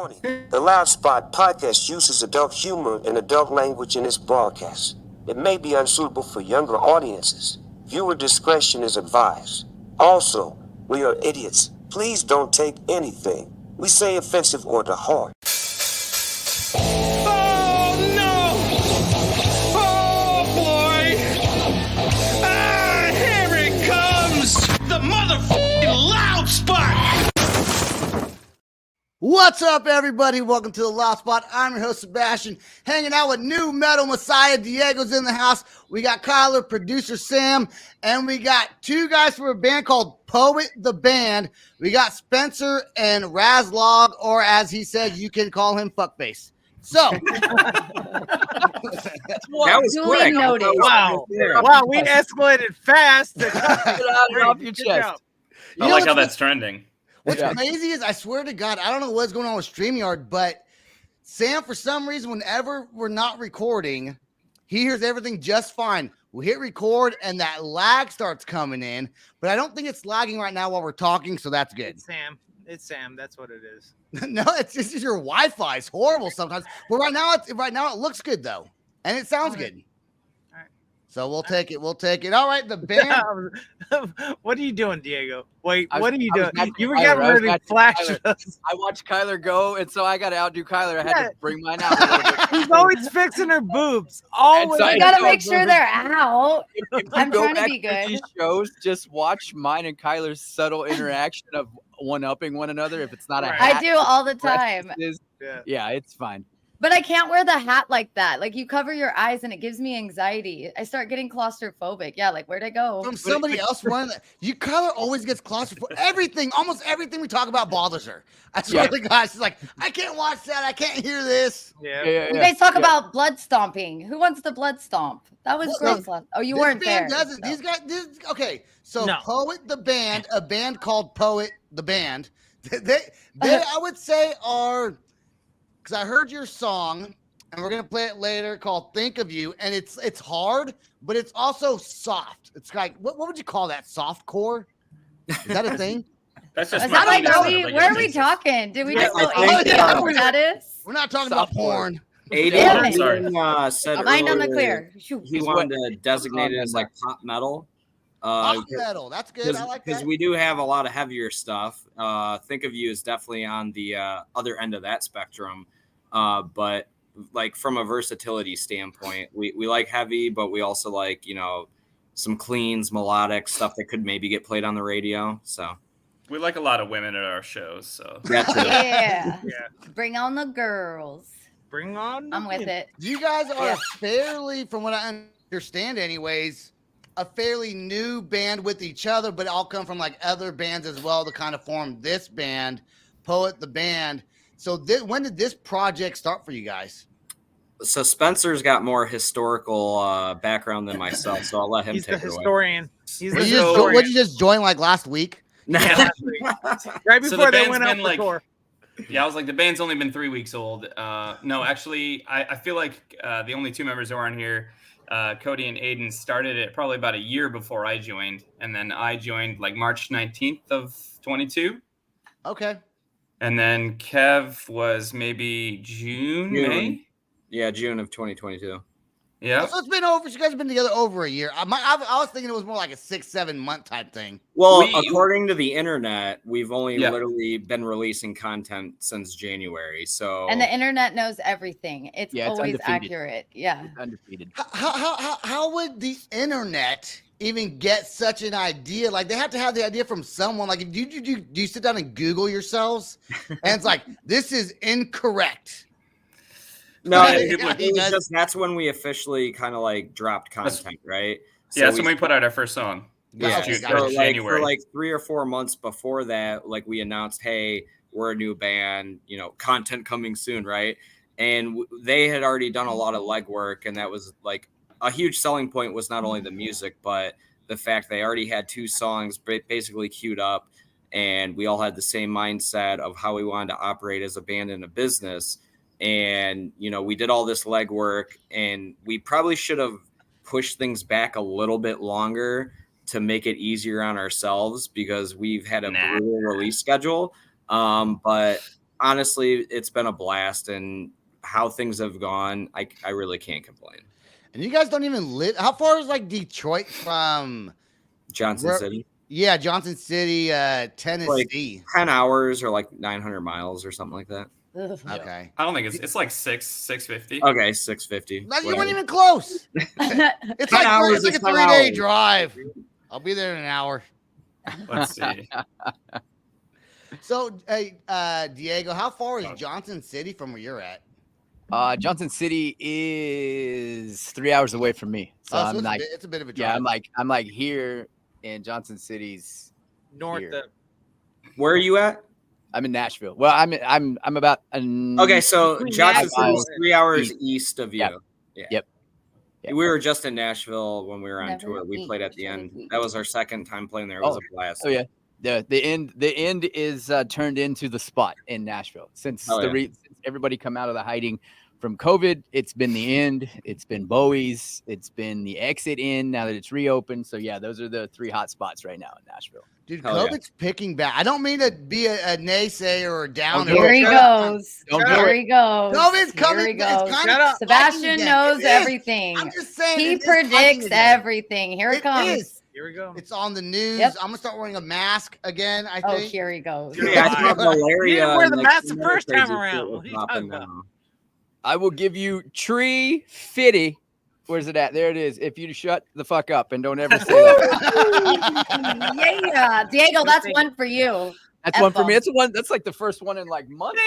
Warning. The Loud Spot podcast uses adult humor and adult language in its broadcast. It may be unsuitable for younger audiences. Viewer discretion is advised. Also, we are idiots. Please don't take anything we say offensive or to heart. Oh no! Oh boy! Ah, here it comes! The motherfucking Loud Spot! What's up, everybody? Welcome to the Loud Spot. I'm your host, Sebastian, hanging out with new metal messiah. Diego's in the house. We got Kyler, producer Sam, and we got two guys from a band called Poet the Band. We got Spencer and Razlog, or as he said, you can call him Fuckface. So, that was quick. Wow, we escalated fast. Get off your chest. I like how that's trending. What's crazy is, I swear to God, I don't know what's going on with StreamYard, but Sam, for some reason, whenever we're not recording, he hears everything just fine. We hit record, and that lag starts coming in, but I don't think it's lagging right now while we're talking, so that's good. It's Sam. That's what it is. No, it's just your Wi-Fi. It's horrible sometimes, but right now it looks good though, and it sounds good. All right. So we'll take it. All right, the band. What are you doing, Diego? Wait, what are you doing? You were getting ready to flash us. I watched Kyler go, and so I got to outdo Kyler. I had to bring mine out. He's always fixing her boobs. Always. You got to make sure they're out. I'm trying to be good. These shows, just watch mine and Kyler's subtle interaction of one-upping one another. If it's not a hat, I do all the time. Yeah, it's fine. But I can't wear the hat like that. Like, you cover your eyes and it gives me anxiety. I start getting claustrophobic. Yeah, like, where'd I go? From somebody else wearing that. Kyler always gets claustrophobic. Almost everything we talk about bothers her. I swear to God, she's like, I can't watch that. I can't hear this. You guys talk about blood stomping. Who wants the blood stomp? That was gross. Oh, you weren't there. These guys. Okay, so no. Poet the Band, a band called Poet the Band. They I would say are. Because I heard your song, and we're gonna play it later, called "Think of You," and it's hard, but it's also soft. It's like what would you call that? Softcore? Is that a thing? That's just. Where are we talking? Did we just go 80s where that is? We're not talking about porn. 80s. Said mind on the clear. He wanted to designate it as like pop metal. Pop metal, that's good. I like that. Because we do have a lot of heavier stuff. Think of You is definitely on the other end of that spectrum. But like from a versatility standpoint, we like heavy, but we also like, some cleans, melodic stuff that could maybe get played on the radio. So we like a lot of women at our shows. So yeah. Bring on the girls. Bring on. I'm with it. You guys are fairly, from what I understand, anyways, a fairly new band with each other, but all come from like other bands as well to kind of form this band, Poet the Band. So when did this project start for you guys? So Spencer's got more historical background than myself, so I'll let him take it away. He's the historian. What you just join like last week? Yeah, right before they went out for tour. Yeah, I was like, the band's only been 3 weeks old. No, actually, I feel like the only two members who aren't here, Cody and Aiden, started it probably about a year before I joined. And then I joined like March 19th of 22. Okay. And then Kev was maybe June, May? Yeah, June of 2022. Yeah. So it's been over. You guys have been together over a year. I was thinking it was more like a 6-7 month type thing. Well, according to the internet, we've only literally been releasing content since January. So and the internet knows everything. It's always accurate. Yeah. It's undefeated. How would the internet even get such an idea? Like, they have to have the idea from someone. Like, do you sit down and Google yourselves? And it's like, this is incorrect. No, that's when we officially kind of like dropped content, right? So that's when we put out our first song. Yeah, January. For like 3 or 4 months before that, like we announced, hey, we're a new band, content coming soon, right? And they had already done a lot of legwork, and that was like a huge selling point was not only the music, but the fact they already had 2 songs basically queued up, and we all had the same mindset of how we wanted to operate as a band and a business. And, we did all this legwork, and we probably should have pushed things back a little bit longer to make it easier on ourselves because we've had a brutal release schedule. But honestly, it's been a blast, and how things have gone, I really can't complain. And you guys don't even live. How far is like Detroit from Johnson City? Yeah, Johnson City, Tennessee. Like 10 hours or like 900 miles or something like that. Okay. I don't think it's like 650. Okay, 650. No, you weren't even close. It's like hours, it's like a 3-day drive. I'll be there in an hour. Let's see. So, hey, Diego, how far is Johnson City from where you're at? Johnson City is 3 hours away from me. So I'm like, it's a bit of a drive. Yeah, I'm like here, and Johnson City's north here. of. Where are you at? I'm in Nashville. Well, I'm about okay. So Johnson City is 3 hours east of you. Yep. Yeah. Yep. We were just in Nashville when we were on tour. We played at the end. That was our second time playing there. It was a blast. Oh yeah. The end is turned into the spot in Nashville since since everybody come out of the hiding from COVID. It's been the end. It's been Bowie's. It's been the exit in now that it's reopened. So yeah, those are the 3 hot spots right now in Nashville. Dude, COVID's picking back. I don't mean to be a naysayer or a downer. Here he goes. Here he goes. COVID's coming. Here he goes. It's Sebastian knows everything. I'm just saying. He predicts everything. Here it comes. Here we go. It's on the news. Yep. I'm gonna start wearing a mask again. I think. Oh, here he goes. Yeah, I thought malaria. You didn't wear the mask the another first time crazy around. shit What was are you talking popping about? now. I will give you tree fitty. Where's it at? There it is. If you shut the fuck up and don't ever say that. Yeah, Diego, that's one for you. That's one for me. It's one. That's like the first one in like months.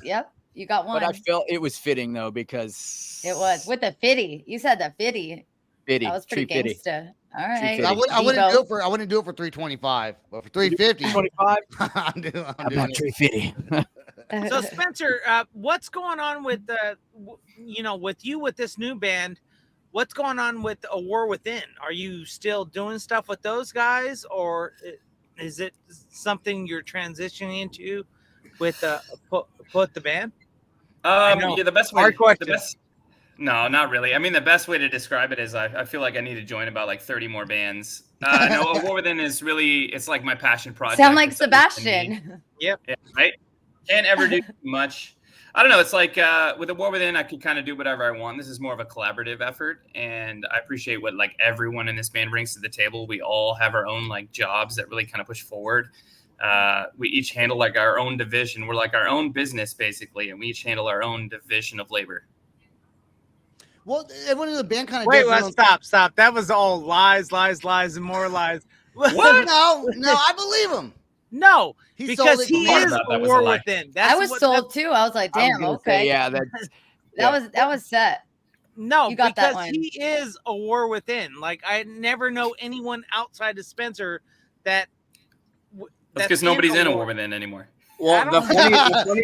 Yep, you got one. But I felt it was fitting though because it was with the fitty. You said the fitty. Fitty. That was pretty gangsta. All right. I wouldn't do it for 325, but for 350. 325. I'm doing not tree fitty. So Spencer, what's going on with with you with this new band? What's going on with A War Within? Are you still doing stuff with those guys, or is it something you're transitioning into with put the band? Yeah, the best way. No, not really. I mean, the best way to describe it is I feel like I need to join about like 30 more bands. No, A War Within is really, it's like my passion project. Sound like Sebastian. Yep. Yeah, right. Can't ever do much. I don't know. It's like with A War Within, I could kind of do whatever I want. This is more of a collaborative effort, and I appreciate what like everyone in this band brings to the table. We all have our own like jobs that really kind of push forward. We each handle like our own division. We're like our own business basically, and we each handle our own division of labor. Well, everyone in the band kind of. Wait, stop. That was all lies, and more lies. What? No, I believe him. No, because he is A War Within. I was sold too. I was like, damn, okay. Yeah, that was set. No, you got because that one. He is A War Within. Like I never know anyone outside of Spencer that. That's because nobody's in A War Within anymore. Well, the funniest thing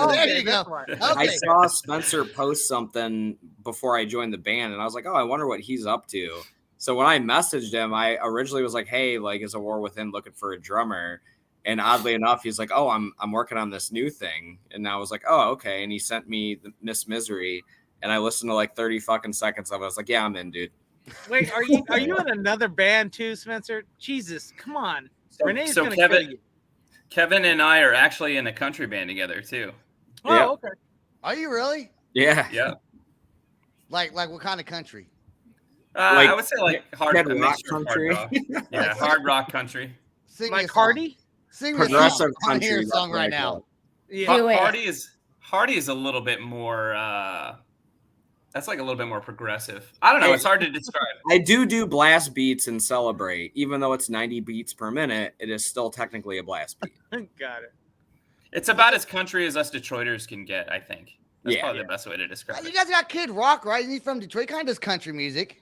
there you go. I saw Spencer post something before I joined the band, and I was like, "Oh, I wonder what he's up to." So when I messaged him, I originally was like, "Hey, like, is A War Within looking for a drummer?" And oddly enough, he's like, "Oh, I'm working on this new thing," and I was like, "Oh, okay." And he sent me the Miss Misery, and I listened to like 30 fucking seconds of it. I was like, "Yeah, I'm in, dude." Wait, are you in another band too, Spencer? Jesus, come on. Renee's so gonna kill you. Kevin and I are actually in a country band together too. Oh, yeah. Okay. Are you really? Yeah. Yeah. Like what kind of country? I would say like hard rock country. Hard rock. Yeah, hard rock country. Sing like Hardy? Sing progressive country. I hear a country. song right now. Yeah. Hardy is a little bit more. That's like a little bit more progressive. I don't know. It's hard to describe. I do blast beats and celebrate, even though it's 90 beats per minute. It is still technically a blast beat. Got it. It's about as country as us Detroiters can get. I think that's probably the best way to describe it. You guys got Kid Rock, right? He's from Detroit. Kind of does country music.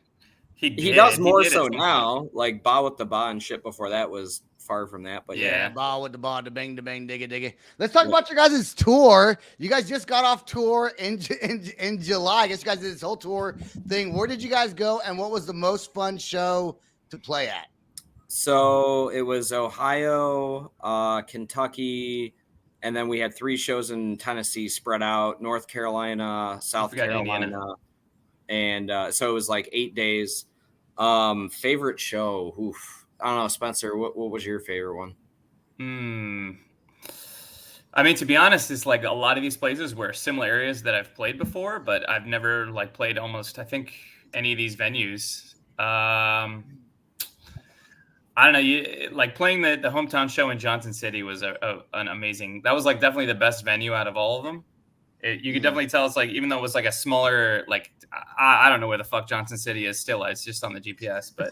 He does more so now. Like Ba with the Ba and shit before that was far from that. But yeah. Ba with the Ba, the bang, digga, digga. Let's talk about your guys' tour. You guys just got off tour in July. I guess you guys did this whole tour thing. Where did you guys go, and what was the most fun show to play at? So it was Ohio, Kentucky, and then we had 3 shows in Tennessee spread out, North Carolina, South Carolina. Indiana. And so it was like 8 days. Favorite show? Oof. I don't know, Spencer. What was your favorite one? I mean, to be honest, it's like a lot of these places were similar areas that I've played before, but I've never like played almost, I think, any of these venues. I don't know. Like playing the hometown show in Johnson City was an amazing. That was like definitely the best venue out of all of them. You could definitely tell it's like, even though it was like a smaller, like I don't know where the fuck Johnson City is still. It's just on the GPS, but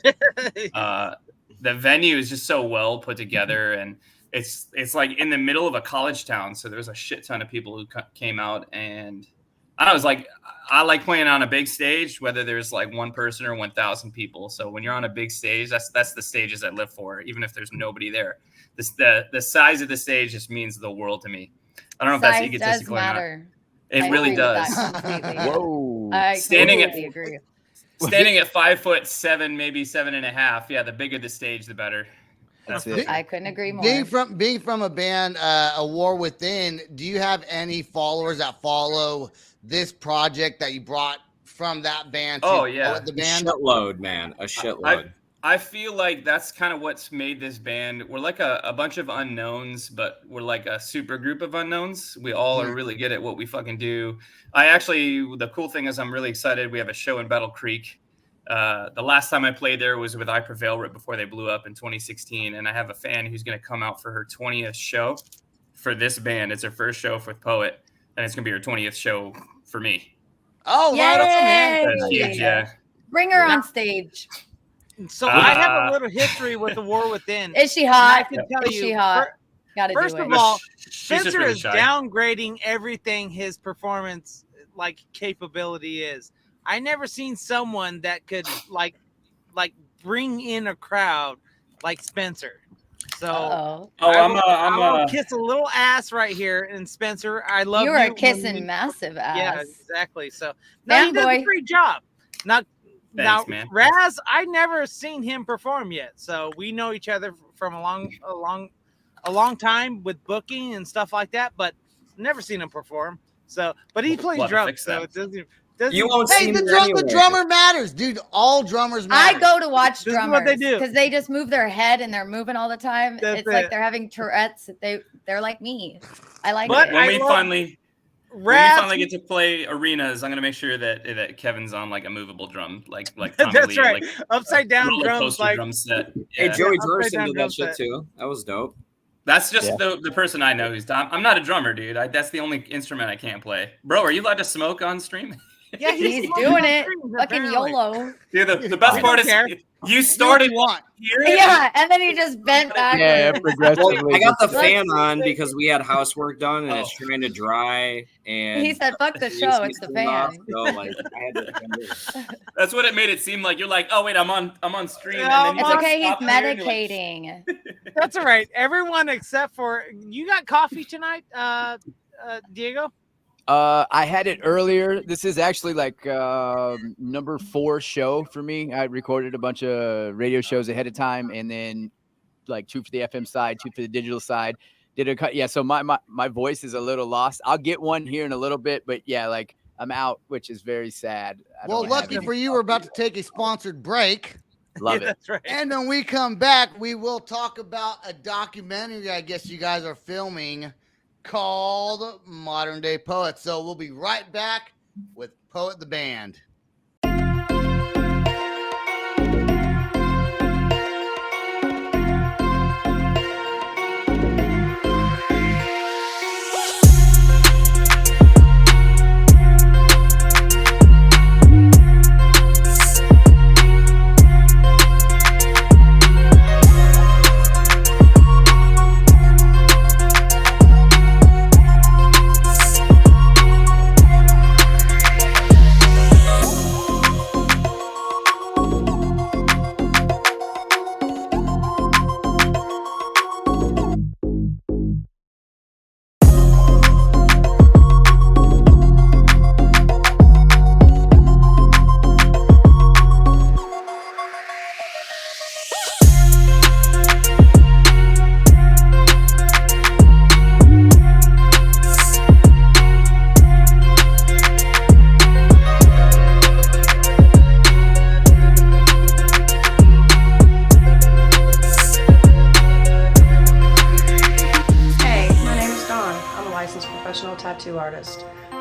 the venue is just so well put together, and it's like in the middle of a college town. So there's a shit ton of people who came out, and I was like, I like playing on a big stage, whether there's like one person or 1,000 people. So when you're on a big stage, that's the stages I live for, even if there's nobody there. The size of the stage just means the world to me. I don't know if that's egotistical or not. It really does. Whoa! Standing at 5'7", maybe 7.5. Yeah, the bigger the stage, the better. That's it. I couldn't agree more. Being from a band, A War Within, do you have any followers that follow this project that you brought from that band? The band? A shitload, man. A shitload. I feel like that's kind of what's made this band. We're like a bunch of unknowns, but we're like a super group of unknowns. We all are really good at what we fucking do. The cool thing is I'm really excited. We have a show in Battle Creek. The last time I played there was with I Prevail right before they blew up in 2016. And I have a fan who's going to come out for her 20th show for this band. It's her first show with Poet, and it's going to be her 20th show for me. Oh, right on, man. That's huge, yeah. Bring her on stage. So I have a little history with The War Within. Is she hot? I can tell Is she hot? First of all, Spencer is downgrading everything his performance like capability is. I never seen someone that could like bring in a crowd like Spencer. So I'm gonna kiss a little ass right here, and Spencer, I love you. You are kissing massive ass. Yeah, exactly. So now he does a great job. Now, man. Raz, I never seen him perform yet, so we know each other from a long time with booking and stuff like that, but never seen him perform. So, but he plays drums, so it doesn't. You won't see the drummer matters, dude. All drummers matter. I go to watch drummers what they do because they just move their head and they're moving all the time. It's like they're having Tourette's. They're like me. I like it. When we finally get to play arenas, I'm gonna make sure that Kevin's on like a movable drum, like Tommy that's Lee, right, like upside down drums, like drum set. Yeah. Hey, Joey Jordison did that shit too. That was dope. That's just the person I know who's. I'm not a drummer, dude. That's the only instrument I can't play. Bro, are you allowed to smoke on stream? Yeah, he's doing it. Fucking YOLO. Dude, the best part is you started here. Yeah, and then he just bent back. Yeah, progressively. Well, I got the fan on because we had housework done and it's trying to dry. And he said, "Fuck the show, it's the fan." So, like, I had to That's what it made it seem like. You're like, oh wait, I'm on stream. And then it's okay. He's medicating. That's all right. Everyone except for you got coffee tonight, Diego. I had it earlier. This is actually like number 4 show for me. I recorded a bunch of radio shows ahead of time, and then like 2 for the FM side, 2 for the digital side. Did a cut. Yeah, so my voice is a little lost. I'll get one here in a little bit, but yeah, like I'm out, which is very sad. Well, lucky for you, we're about to take a sponsored break. Love it. That's right. And when we come back, we will talk about a documentary I guess you guys are filming called Modern Day Poets. So we'll be right back with Poet the Band.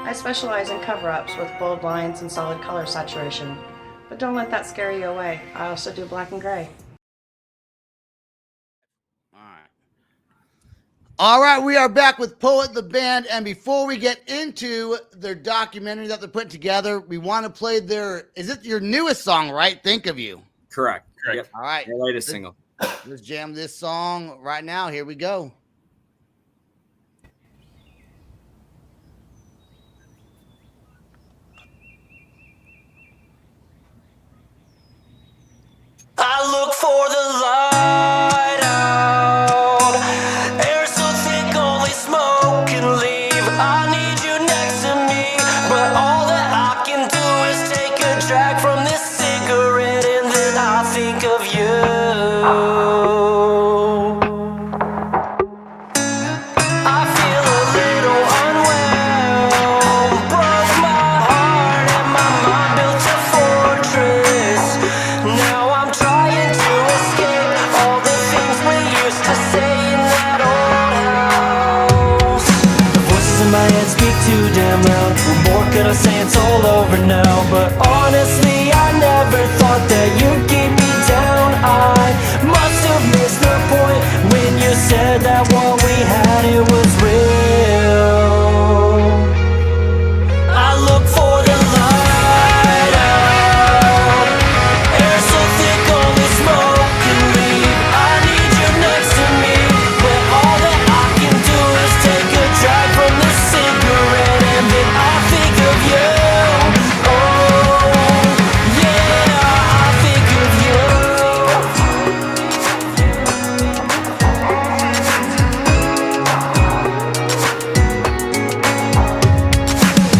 I specialize in cover-ups with bold lines and solid color saturation. But don't let that scare you away. I also do black and gray. All right, we are back with Poet the Band, and before we get into their documentary that they're putting together, we want to play is it your newest song, right? Think of You. Correct. Yep. All right. Their latest single. Let's jam this song right now. Here we go. I look for the light out. Air so thick, only smoke can leave. I need you next to me, but all that I can do is take a drag from this cigarette, and then I think of you. I feel a little unwell. Broke my heart and my mind built a fortress. Now I'm trying to escape all the things we used to say in that old house. The voices in my head speak too damn loud. What more could I say? It's all over now. But honestly, I never thought that you'd keep me down. I must have missed the point when you said that what we had, it was real. I look for the light out. Air so thick, only smoke can leave. I need you next to me, but all that I can do is take a drag from this cigarette, and then I think of you. Oh, yeah, I think of you.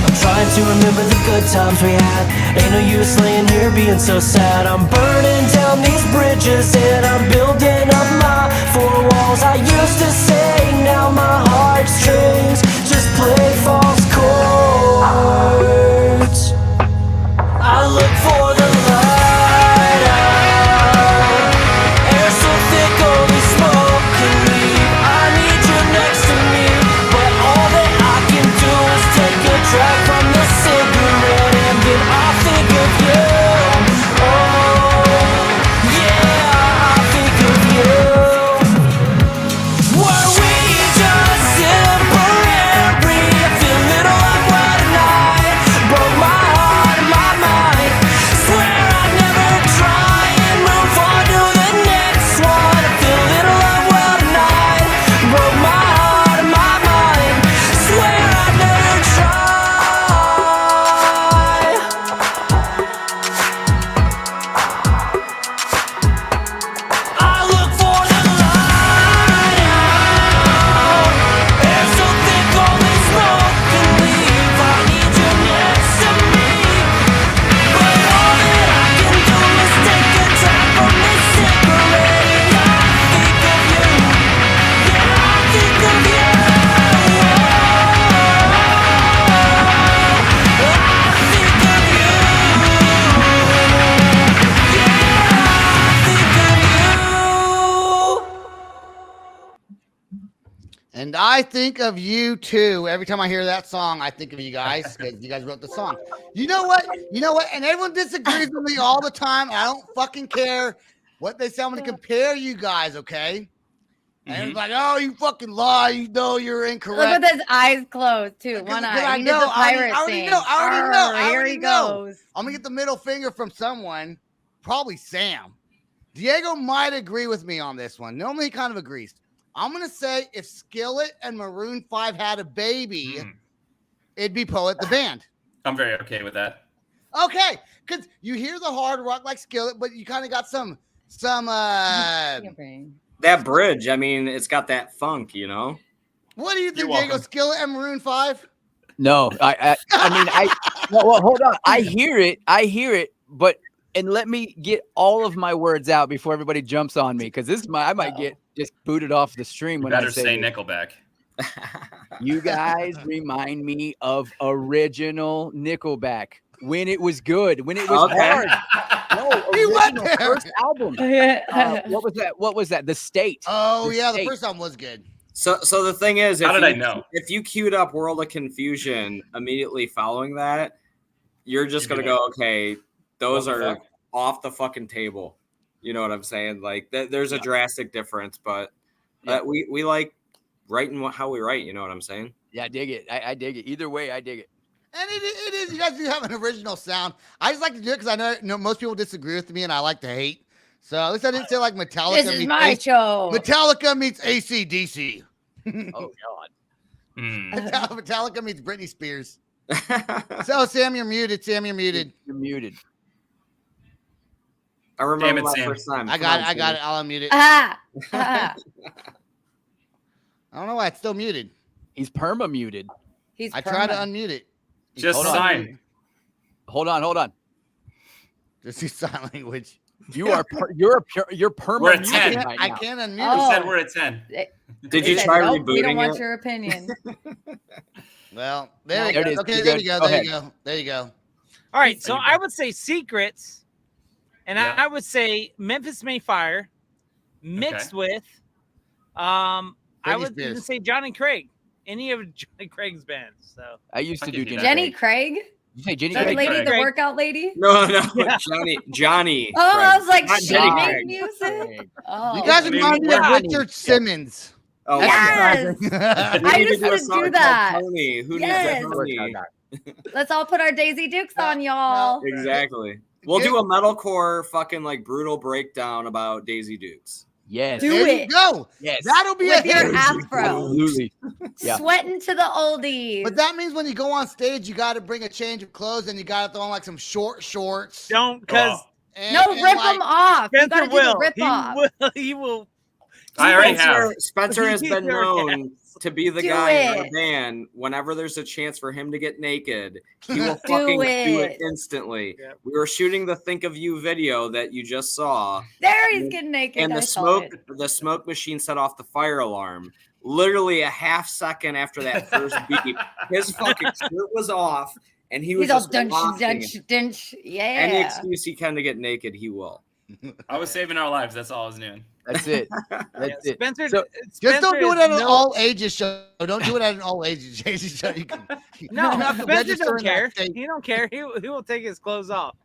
I'm trying to remember the good times we had. Ain't no use laying here being so sad. I'm burning down these bridges and I'm building up my four walls. I used to say, now my heartstrings just play false chords. I look for the light out. Air so thick, only smoke can leave. I need you next to me, but all that I can do is take a drag from the cigarette, and then I think of you. Oh, yeah, I think of you. Were we just temporary? I feel a little awkward tonight. Broke my heart and my mind. Swear I'd never try and move on to the next one. I feel a little awkward tonight. Broke my heart and my mind. Swear I'd never try. I look for the light out. Air so thick, only smoke can leave. I need you next to me, but all that I can do is take a drag from this cigarette, and I think of you. Yeah, I think of you. I think of you. And I think of you too. Every time I hear that song, I think of you guys because you guys wrote the song. You know what? And everyone disagrees with me all the time. I don't fucking care what they say. I'm going to compare you guys, okay? And it's like, oh, you fucking lie. You know you're incorrect. Look with his eyes closed too. One eye. I He know. did the pirate I already thing. know. Arr, here he know. goes. I'm going to get the middle finger from someone, probably Sam. Diego might agree with me on this one. Normally he kind of agrees. I'm going to say if Skillet and Maroon 5 had a baby, it'd be Poet the Band. I'm very okay with that. Okay, because you hear the hard rock like Skillet, but you kind of got some that bridge. I mean, it's got that funk, you know. What do you think, Diego? Skillet and Maroon 5? No, I mean, well, hold on. I hear it, but and let me get all of my words out before everybody jumps on me, because I might get just booted off the stream when better I say Nickelback. You guys remind me of original Nickelback when it was good, when it was hard. No, original first album. What was that? The State. Oh, The yeah, State. the first album was good. So the thing is, how did I know? If you queued up World of Confusion immediately following that, you're just gonna go, okay, those are off the fucking table. You know what I'm saying? Like there's a drastic difference, but we like writing how we write. You know what I'm saying? Yeah, I dig it. I dig it. Either way, I dig it. And it is. You guys do have an original sound. I just like to do it because I know most people disagree with me, and I like to hate. So at least I didn't say like Metallica. This is my show. Metallica meets AC/DC. Oh God. Metallica meets Britney Spears. So Sam, you're muted. Sam, you're muted. You're muted. I remember my first time. I got it. I'll unmute it. I don't know why it's still muted. He's perma muted. I tried to unmute it. Just sign. Hold on. Just use sign language. You're perma. We're at 10. Right I can't unmute. Oh. Said we're at 10. Did you try rebooting it? We don't want your opinion. Well, there you go. Okay, there you go. There you go. All right, so I would say Secrets, and I would say Memphis Mayfire, mixed with, I would even say Johnny Craig, any of Johnny Craig's bands. So I used to do Jenny Craig. You say Jenny Craig? Craig? The workout lady? No, Johnny. Oh, Craig. I was like, Not she made music. Oh, you guys remind me of Richard Simmons. Oh, yes. I used to do that. Tony. Who needs a Tony? Let's all put our Daisy Dukes on, y'all. Exactly. We'll do a metalcore fucking like brutal breakdown about Daisy Dukes. Yes. Do it. Go. Yes. That'll be with a your hit. afro. Absolutely. Yeah. Sweating to the oldies. But that means when you go on stage, you got to bring a change of clothes and you got to throw on like some short shorts. Don't, because rip them off. You got to do the rip off. He will. I already have. Spencer has been known to be the guy in the band. Whenever there's a chance for him to get naked, he will fucking do it instantly. Yep. We were shooting the "Think of You" video that you just saw. There he's getting naked. And the smoke machine set off the fire alarm. Literally a half second after that first beep, his fucking shirt was off, and he was just dunch. Yeah. Any excuse he can to get naked, he will. I was saving our lives. That's all I was doing. That's it. That's it. Spencer, just don't do it at an all ages show. Don't do it at an all ages show. Spencer don't care. He don't care. He will take his clothes off.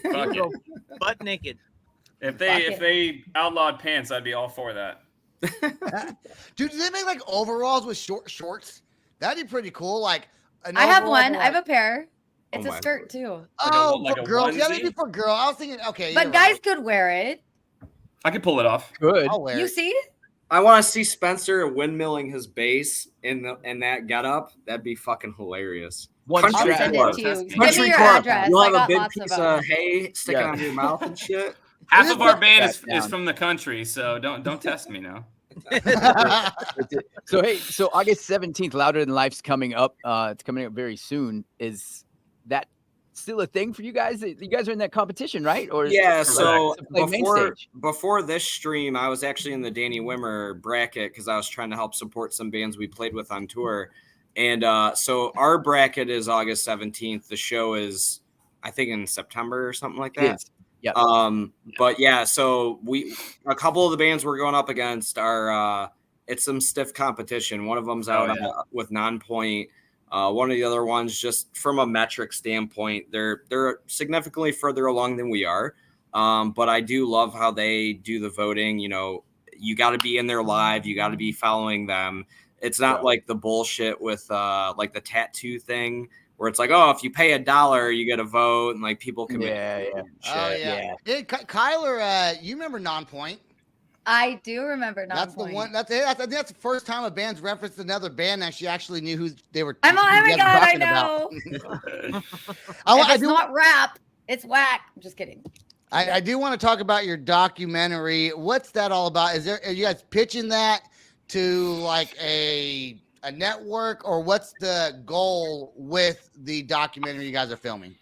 He will go butt naked. If they outlawed pants, I'd be all for that. Dude, do they make like overalls with shorts? That'd be pretty cool. Like I have one. I have a pair. It's a skirt too. For girls. Yeah, maybe for girls. I was thinking, okay. But guys could wear it. I could pull it off. Good. I'll wear it. You see? I want to see Spencer windmilling his bass in that getup. That'd be fucking hilarious. Country club. Give me your address. You'll have a big piece of hay sticking out of your mouth and shit. Half of our band is from the country, so don't test me now. So August 17th, Louder Than Life's coming up. It's coming up very soon. Is that still a thing for you guys? You guys are in that competition, right? Or so before this stream, I was actually in the Danny Wimmer bracket because I was trying to help support some bands we played with on tour. And so our bracket is August 17th. The show is, I think, in September or something like that. Yeah. But yeah, so a couple of the bands we're going up against are it's some stiff competition. One of them's out with Nonpoint. One of the other ones, just from a metric standpoint, they're significantly further along than we are. But I do love how they do the voting. You know, you got to be in there live. You got to be following them. It's not like the bullshit with like the tattoo thing where it's like, oh, if you pay $1, you get a vote, and like people can Hey, Kyler, you remember Nonpoint? I do remember Nonpoint. That's the one. I think that's the first time a band's referenced another band and she actually knew who they were. Oh my god, I know. It's not rap. It's whack. I'm just kidding. I do want to talk about your documentary. What's that all about? Are you guys pitching that to like a network, or what's the goal with the documentary you guys are filming?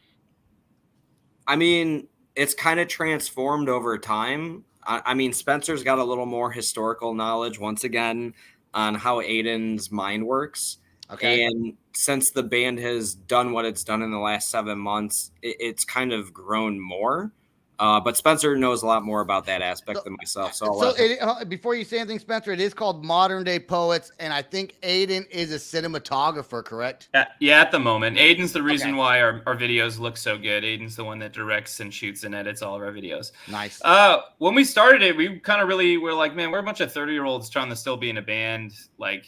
I mean, it's kind of transformed over time. I mean, Spencer's got a little more historical knowledge once again on how Aiden's mind works. Okay. And since the band has done what it's done in the last 7 months, it's kind of grown more. But Spencer knows a lot more about that aspect than myself. So, before you say anything, Spencer, it is called Modern Day Poets, and I think Aiden is a cinematographer, correct? Yeah, at the moment. Aiden's the reason why our videos look so good. Aiden's the one that directs and shoots and edits all of our videos. Nice. When we started it, we kind of really were like, man, we're a bunch of 30-year-olds trying to still be in a band. Like,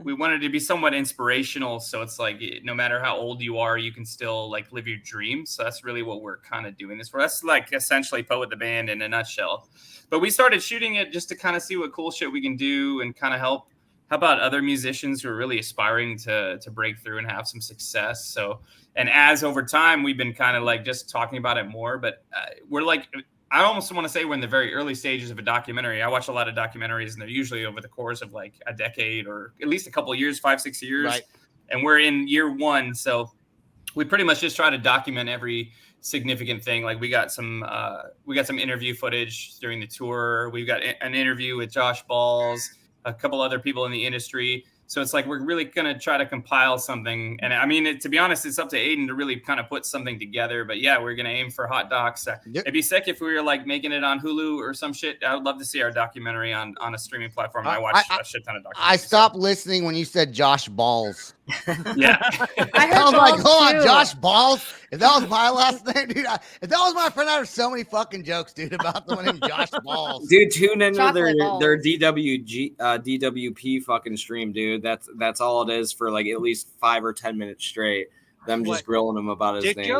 we wanted to be somewhat inspirational. So it's like, no matter how old you are, you can still like live your dreams. So that's really what we're kind of doing this for. That's like essentially Poet the Band in a nutshell. But we started shooting it just to kind of see what cool shit we can do and kind of help about other musicians who are really aspiring to break through and have some success. So, and as over time, we've been kind of like just talking about it more, but we're like, I almost want to say we're in the very early stages of a documentary. I watch a lot of documentaries, and they're usually over the course of like a decade or at least a couple of years, 5-6 years. Right. And we're in year 1. So we pretty much just try to document every significant thing. Like we got some interview footage during the tour. We've got an interview with Josh Balls, a couple other people in the industry. So it's like we're really going to try to compile something. And I mean, to be honest, it's up to Aiden to really kind of put something together. But yeah, we're going to aim for hot docs. It'd be sick if we were like making it on Hulu or some shit. I would love to see our documentary on a streaming platform. I watch a shit ton of documentaries. I stopped listening when you said Josh Balls. Yeah. I was like, hold on, Josh Balls. If that was my last name, dude, if that was my friend, I have so many fucking jokes, dude, about the one named Josh Balls. Dude, tune into their DWP fucking stream, dude. That's all it is for like at least 5 or 10 minutes straight. Them just grilling him about his name.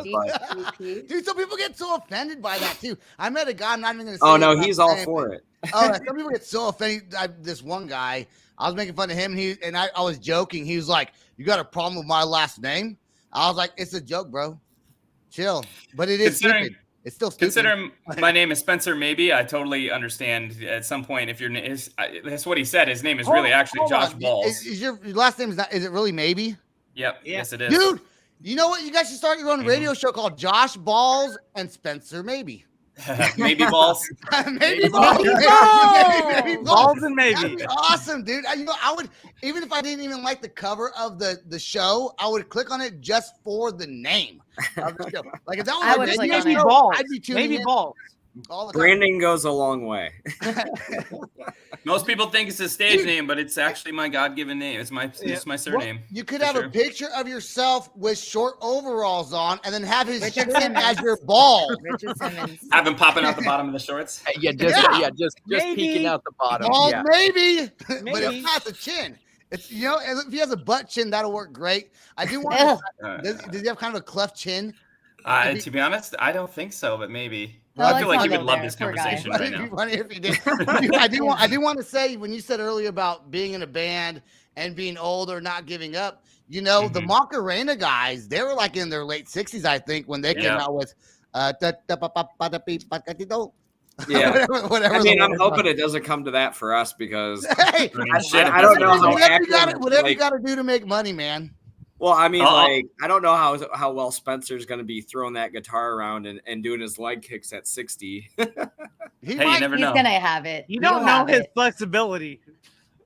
Dude, some people get so offended by that too. I met a guy, I'm not even gonna say. Oh no, he's all for it. Oh, some people get so offended. This one guy, I was making fun of him, and I was joking. He was like, "You got a problem with my last name?" I was like, "It's a joke, bro. Chill." But it is stupid. It's still stupid. Considering my name is Spencer, maybe I totally understand at some point if that's what he said. His name is really actually Josh Balls. Is your last name is it really maybe? Yep. Yeah. Yes, it is. Dude, you know what? You guys should start your own radio show called Josh Balls and Spencer Maybe. Maybe Balls. Maybe Balls. Maybe Balls and maybe. That'd be awesome, dude. I would, even if I didn't even like the cover of the show, I would click on it just for the name of the show. Like if that was maybe Balls. I'd be tuning in. Balls. Branding goes a long way. Most people think it's a stage name, but it's actually my God-given name. It's my surname. Well, you could have a picture of yourself with short overalls on, and then have his chin as your ball. Richard Simmons. Have him popping out the bottom of the shorts. Just peeking out the bottom. Balls, maybe. But it's not the chin. It's if he has a butt chin, that'll work great. I do want. Does he have kind of a cleft chin? To be honest, I don't think so, but maybe. I feel like you would love this conversation right now. Funny if he did. I do want to say, when you said earlier about being in a band and being old or not giving up, the Macarena guys, they were like in their late 60s, I think, when they came out with yeah. whatever. I mean, I'm hoping it doesn't come to that for us because hey, I don't know how whatever you got to do to make money, man. Well, I mean, I don't know how well Spencer's going to be throwing that guitar around and doing his leg kicks at 60. You never know. He's going to have it. You don't know his flexibility.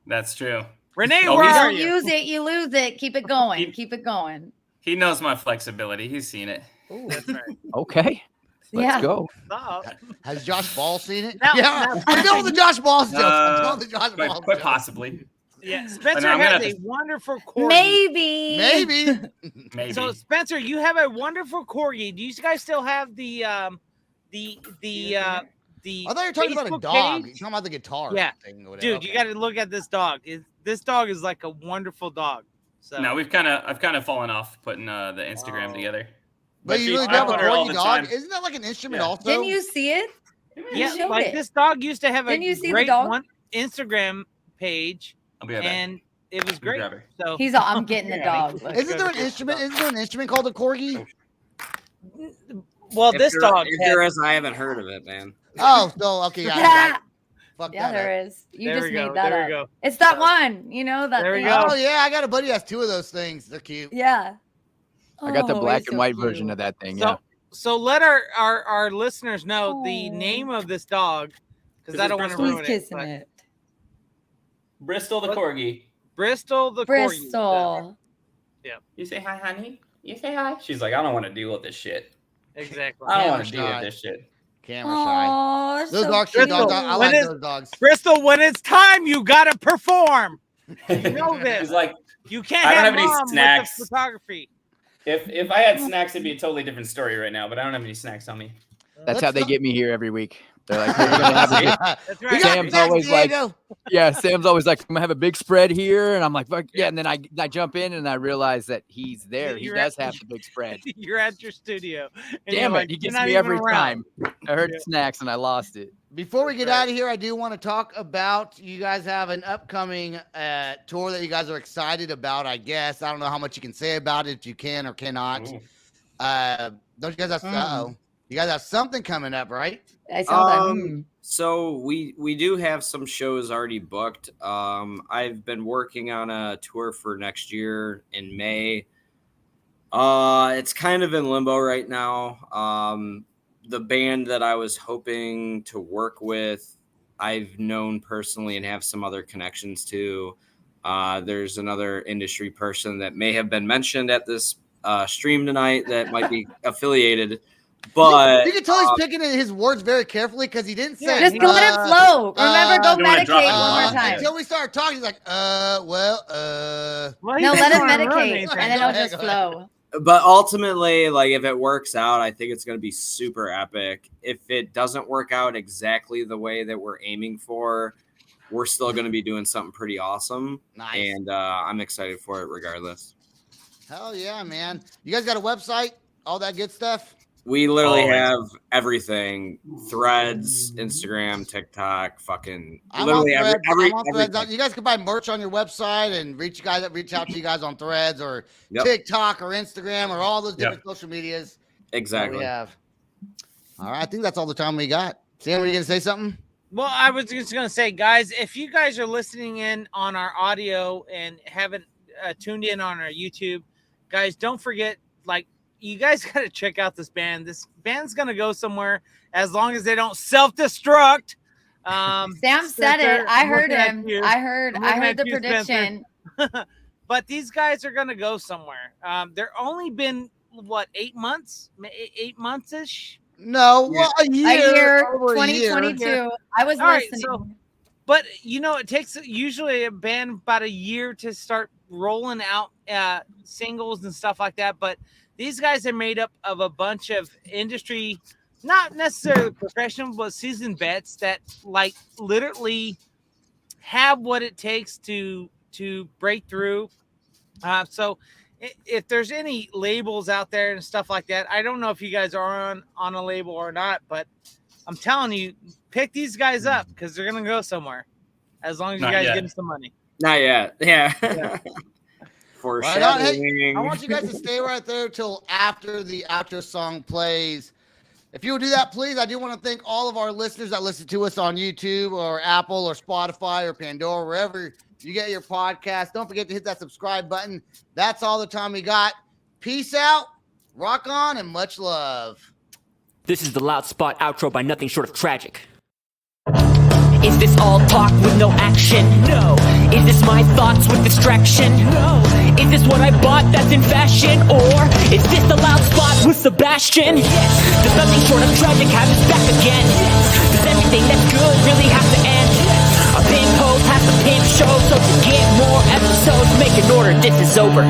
That's true. Renee, where are you? Use it, you lose it. Keep it going. Keep it going. He knows my flexibility. He's seen it. Ooh, that's right. Okay. Let's go. Has Josh Ball seen it? No. I know the Josh Ball jokes. Quite possibly. Yeah, Spencer has a wonderful corgi. Maybe. So Spencer, you have a wonderful corgi. Do you guys still have the I thought you were talking about a dog. You're talking about the guitar. Yeah, thing or dude, you got to look at this dog. This dog is like a wonderful dog. So no, I've kind of fallen off putting the Instagram together. But you really have a corgi dog? Isn't that like an instrument also? Didn't you see it? Yeah, like this dog used to have a great Instagram page. And it was great. So I'm getting the dog. Isn't there an instrument? Isn't there an instrument called a corgi? Well, this dog. If there is, I haven't heard of it, man. Oh, so okay, yeah. There is. You there just we go. made that there up. We go. It's that one. You know that. There we thing. go. Oh yeah, I got a buddy who has 2 of those things. They're cute. Yeah. I got the black and white version of that thing. So let our listeners know the name of this dog because I don't want to ruin it. Kissing it. Bristol the corgi. Bristol the corgi. Yeah. You say hi, honey. You say hi. She's like, I don't want to deal with this shit. Exactly. I don't want to deal with this shit. Camera shy. Those so are cute dogs. cute. I like those dogs. Crystal, when it's time, you gotta perform. You know this. He's like, You can't I don't have have any mom snacks. with the photography. If I had snacks, it'd be a totally different story right now. But I don't have any snacks on me. That's how they get me here every week. They're like, "Hey, we're gonna have a big-" That's right. Sam's always like, yeah, Sam's always like, I'm gonna have a big spread here, and I'm like, fuck yeah, and then I jump in and I realize that he's there. He does have the big spread. You're at your studio. And Damn you're it, like, he "You're gets not me even every around." time. I heard snacks and I lost it. Before we get out of here, I do want to talk about you guys have an upcoming tour that you guys are excited about, I guess. I don't know how much you can say about it, if you can or cannot. Don't you guys have you guys have something coming up, right? I saw that. So we do have some shows already booked. I've been working on a tour for next year in May. It's kind of in limbo right now. The band that I was hoping to work with, I've known personally and have some other connections to. There's another industry person that may have been mentioned at this stream tonight that might be affiliated. But you can tell he's picking his words very carefully because he didn't say. Just let it flow. Remember, go medicate one more time. Until we start talking, he's like, no, let him medicate, and then it'll just flow. But ultimately, like, if it works out, I think it's going to be super epic. If it doesn't work out exactly the way that we're aiming for, we're still going to be doing something pretty awesome. Nice. And I'm excited for it regardless. Hell yeah, man. You guys got a website? All that good stuff? We literally have everything: Threads, Instagram, TikTok, fucking literally everything. You guys can buy merch on your website and reach out to you guys on Threads or TikTok or Instagram or all those different social medias. Exactly. We have. All right, I think that's all the time we got. Sam, were you gonna say something? Well, I was just gonna say, guys, if you guys are listening in on our audio and haven't tuned in on our YouTube, guys, don't forget, like, you guys got to check out this band. This band's going to go somewhere as long as they don't self-destruct. Sam said it. I heard him. I heard the prediction. But these guys are going to go somewhere. They're only been, what, 8 months? 8 months-ish? No, well, a year. 2022. I was listening. But, you know, it takes usually a band about a year to start rolling out singles and stuff like that. But these guys are made up of a bunch of industry, not necessarily professional, but seasoned vets that, like, literally have what it takes to break through. So if there's any labels out there and stuff like that, I don't know if you guys are on a label or not, but I'm telling you, pick these guys up because they're going to go somewhere as long as you guys get them some money. Not yet. Yeah. Right on. Hey, I want you guys to stay right there till after the outro song plays. If you would do that, please. I do want to thank all of our listeners that listen to us on YouTube or Apple or Spotify or Pandora, wherever you get your podcast. Don't forget to hit that subscribe button. That's all the time we got. Peace out, rock on, and much love. This is the Loud Spot outro by Nothing Short of Tragic. Is this all talk with no action? No. Is this my thoughts with distraction? No. Is this what I bought that's in fashion? Or is this the Loud Spot with Sebastian? Yes. Does Nothing Short of Tragic have his back again? Yes. Does everything that's good really have to end? Yes. A pimp host has to pimp show, so to get more episodes, make an order, this is over.